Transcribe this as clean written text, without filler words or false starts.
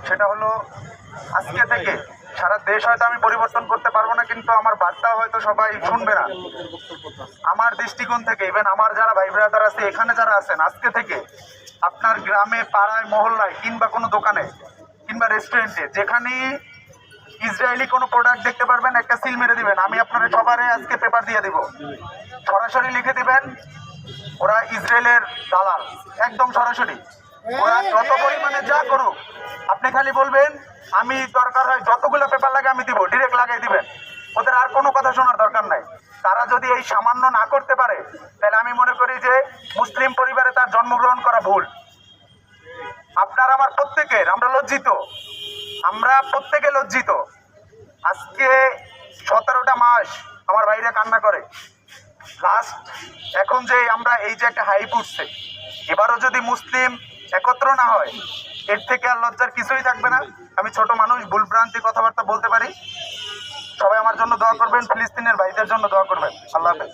সেটা হলো আজকে থেকে সারা দেশ হয়তো আমি পরিবর্তন করতে পারবো না, কিন্তু আমার বার্তাও হয়তো সবাই শুনবে না। আমার দৃষ্টিকোণ থেকে ইভেন আমার যারা ভাই ব্রাদার আছে এখানে যারা আছেন, আজকে থেকে আপনার গ্রামে, পাড়ায়, মহল্লায় কিংবা কোনো দোকানে কিংবা রেস্টুরেন্টে যেখানেই ইসরায়েলি কোনো প্রোডাক্ট দেখতে পারবেন, একটা সিল মেরে দিবেন। আমি আপনাদের সবারে আজকে পেপার দিয়ে দিব, সরাসরি লিখে দিবেন ওরা ইসরায়েলের দালাল, একদম সরাসরি। ওরা যত পরিমাণে যা করুক, আপনি খালি বলবেন আমি দরকার হয় যতগুলো পেপার লাগে আমি দিব, ডিরেক্ট লাগাই দিবেন। ওদের আর কোনো কথা শোনার দরকার নাই। তারা যদি এই সামান্য না করতে পারে, তাহলে আমি মনে করি যে মুসলিম পরিবারে তার জন্মগ্রহণ করা ভুল। আপনার আমার প্রত্যেকের, আমরা লজ্জিত, আমরা প্রত্যেকে লজ্জিত। আজকে 17টা মাস আমার ভাইরা কান্না করে। লাস্ট এখন যে আমরা এই যে একটা হাইপ উঠছে, এবারও যদি মুসলিম একত্র না হয়, এর থেকে আর লজ্জার কিছুই থাকবে না। আমি ছোট মানুষ, ভুলভ্রান্তি কথাবার্তা বলতে পারি। সবাই আমার জন্য দোয়া করবেন, ফিলিস্তিনের ভাইদের জন্য দোয়া করবেন। আল্লাহ হাফেজ।